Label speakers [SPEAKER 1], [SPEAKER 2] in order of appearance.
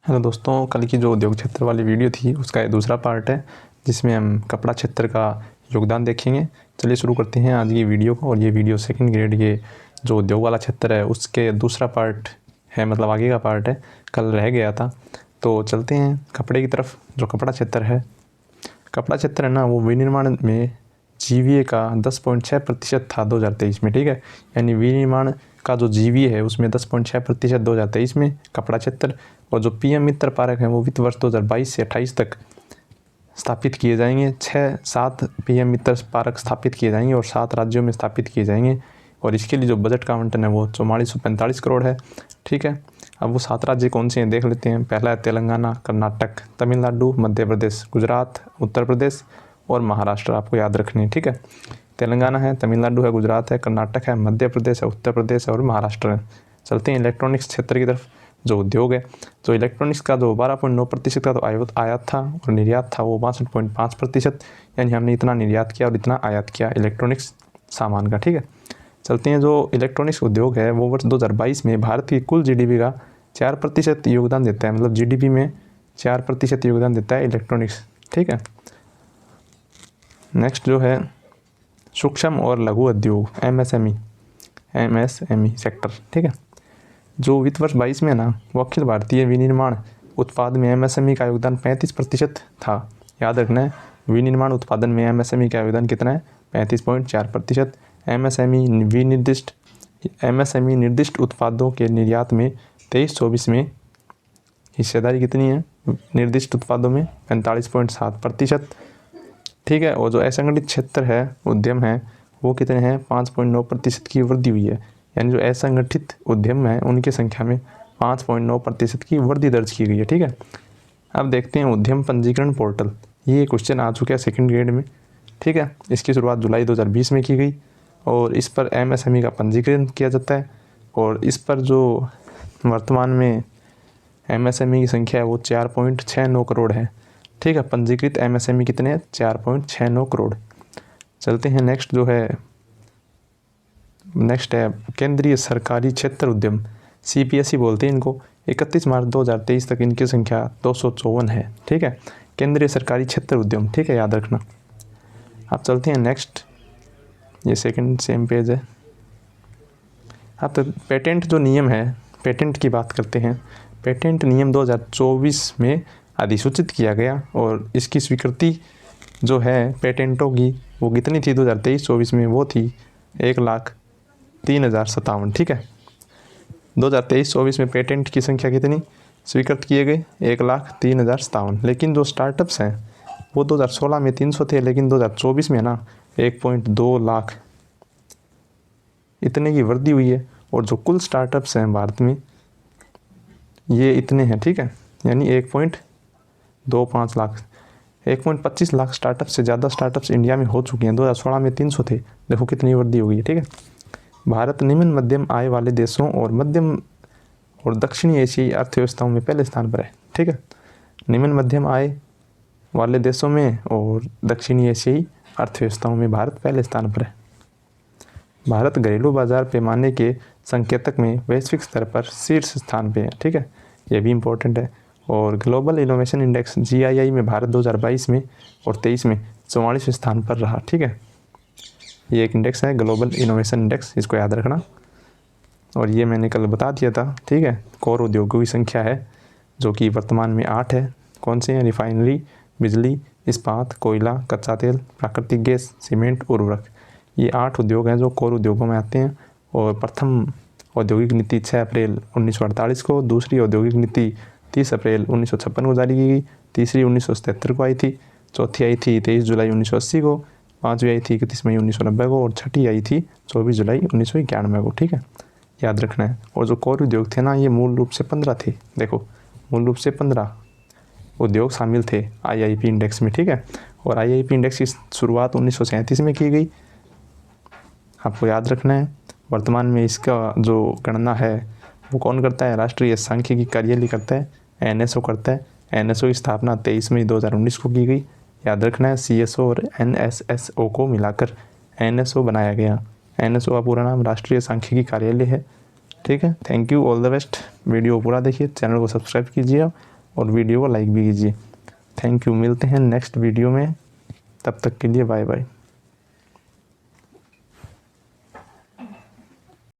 [SPEAKER 1] Hello दोस्तों, कल की जो उद्योग क्षेत्र वाली वीडियो थी उसका ये दूसरा पार्ट है जिसमें हम कपड़ा क्षेत्र का योगदान देखेंगे। चलिए शुरू करते हैं आज की वीडियो को। और ये वीडियो सेकंड ग्रेड ये जो उद्योग वाला क्षेत्र है उसके दूसरा पार्ट है, मतलब आगे का पार्ट है, कल रह गया था। तो चलते हैं कपड़े की तरफ। जो कपड़ा क्षेत्र है, कपड़ा क्षेत्र है ना, वो विनिर्माण में जीवीए का 10.6% था 2023 में, ठीक है। यानी विनिर्माण का जो जीवीए है उसमें 10.6% 2023 में कपड़ा क्षेत्र। और जो पीएम मित्र पार्क हैं वो वित्त वर्ष 2022 से 28 तक स्थापित किए जाएंगे। 6-7 पीएम मित्र पार्क स्थापित किए जाएंगे और 7 राज्यों में स्थापित किए जाएंगे। और इसके लिए जो बजट का आवंटन है वो 4445 करोड़ है, ठीक है। अब वो 7 राज्य कौन से हैं देख लेते हैं। पहला है तेलंगाना, कर्नाटक, तमिलनाडु, मध्य प्रदेश, गुजरात, उत्तर प्रदेश और महाराष्ट्र, आपको याद रखनी है, ठीक है। तेलंगाना है, तमिलनाडु है, गुजरात है, कर्नाटक है, मध्य प्रदेश है, उत्तर प्रदेश है और महाराष्ट्र है। चलते हैं इलेक्ट्रॉनिक्स क्षेत्र की तरफ। जो उद्योग है, जो इलेक्ट्रॉनिक्स का जो 12.9% का तो आयात था और निर्यात था वो 62.5%। यानी हमने इतना निर्यात किया और इतना आयात किया इलेक्ट्रॉनिक्स सामान का, ठीक है। चलते हैं, जो इलेक्ट्रॉनिक्स उद्योग है वो वर्ष 2022 में भारत की कुल जीडीपी का 4% योगदान देता है। मतलब जीडीपी में 4% योगदान देता है इलेक्ट्रॉनिक्स, ठीक है। नेक्स्ट जो है सूक्ष्म और लघु उद्योग, एमएसएमई सेक्टर, ठीक है। जो वित्त वर्ष 22 में ना वो अखिल भारतीय विनिर्माण उत्पाद में एमएसएमई का योगदान 35% था। याद रखना है, विनिर्माण उत्पादन में एमएसएमई का योगदान कितना है, 35.4%। एमएसएमई निर्दिष्ट उत्पादों के निर्यात में 23-24 में हिस्सेदारी कितनी है, निर्दिष्ट उत्पादों में 45.7%, ठीक है। और जो असंगठित क्षेत्र है, उद्यम है, वो कितने हैं, 5.9% की वृद्धि हुई है। यानी जो असंगठित उद्यम है उनकी संख्या में 5.9% की वृद्धि दर्ज की गई है, ठीक है। अब देखते हैं उद्यम पंजीकरण पोर्टल। ये क्वेश्चन आ चुका है सेकंड ग्रेड में, ठीक है। इसकी शुरुआत जुलाई 2020 में की गई और इस पर एमएसएमई का पंजीकरण किया जाता है। और इस पर जो वर्तमान में एमएसएमई की संख्या है वो 4.69 करोड़ है, ठीक है। पंजीकृत एमएसएमई कितने हैं, 4.69 करोड़। चलते हैं नेक्स्ट है केंद्रीय सरकारी क्षेत्र उद्यम, सीपीएसई बोलते हैं इनको। 31 मार्च 2023 तक इनकी संख्या 254 है, ठीक है। केंद्रीय सरकारी क्षेत्र उद्यम, ठीक है, याद रखना। अब चलते हैं नेक्स्ट, ये सेकंड सेम पेज है। अब तो पेटेंट जो नियम है, पेटेंट की बात करते हैं। पेटेंट नियम 2024 में अधिसूचित किया गया और इसकी स्वीकृति जो है पेटेंटों की वो कितनी थी 2023-24 में, वो थी 1,03,057, ठीक है। 2023-24 में पेटेंट की संख्या कितनी स्वीकृत किए गए, 1,03,057। लेकिन जो स्टार्टअप्स हैं वो 2016 में 300 थे, लेकिन 2024 में ना 1.2 लाख इतने की वृद्धि हुई है। और जो कुल स्टार्टअप्स हैं भारत में ये इतने हैं, ठीक है। यानी 1.25 लाख, 1.25 लाख स्टार्टअप से ज़्यादा स्टार्टअप्स इंडिया में हो चुके हैं। 2016 में 300 थे, देखो कितनी वृद्धि हो गई है, ठीक है। भारत निम्न मध्यम आय वाले देशों और मध्यम और दक्षिणी एशियाई अर्थव्यवस्थाओं में पहले स्थान पर है, ठीक है। निम्न मध्यम आय वाले देशों में और दक्षिणी एशियाई अर्थव्यवस्थाओं में भारत पहले स्थान पर है। भारत घरेलू बाजार पैमाने के संकेतक में वैश्विक स्तर पर शीर्ष स्थान पे है, ठीक है, ये भी इम्पोर्टेंट है। और ग्लोबल इनोवेशन इंडेक्स GII में भारत 2022 में और 23 में 44वें स्थान पर रहा, ठीक है। ये एक इंडेक्स है, ग्लोबल इनोवेशन इंडेक्स, इसको याद रखना। और ये मैंने कल बता दिया था, ठीक है। कोर उद्योगों की संख्या है जो कि वर्तमान में 8 है। कौन से हैं, रिफाइनरी, बिजली, इस्पात, कोयला, कच्चा तेल, प्राकृतिक गैस, सीमेंट, उर्वरक। ये 8 उद्योग हैं जो कोर उद्योगों में आते हैं। और प्रथम औद्योगिक नीति 6 अप्रैल 1948 को, दूसरी औद्योगिक नीति 30 अप्रैल 1956 को जारी की गई, तीसरी 1977 को आई थी, चौथी आई थी 23 जुलाई 1980 को, पाँचवीं आई थी 31 मई 1990 को और छठी आई थी 24 जुलाई 1991 को, ठीक है, याद रखना है। और जो कोर उद्योग थे ना ये मूल रूप से 15 थे, देखो मूल रूप से 15 उद्योग शामिल थे IIP इंडेक्स में, ठीक है। और IIP इंडेक्स की शुरुआत 1937 में की गई, आपको याद रखना है। वर्तमान में इसका जो गणना है वो कौन करता है, राष्ट्रीय सांख्यिकी कार्यालय करता है, NSO करता है। NSO की स्थापना 23 मई 2019 को की गई, याद रखना है। CSO और NSSO को मिलाकर NSO बनाया गया। NSO का पूरा नाम राष्ट्रीय सांख्यिकी कार्यालय है, ठीक है। Thank you, all the best. Video पूरा देखिए, चैनल को सब्सक्राइब कीजिए और वीडियो को लाइक भी कीजिए। थैंक यू, मिलते हैं नेक्स्ट वीडियो में, तब तक के लिए बाय बाय।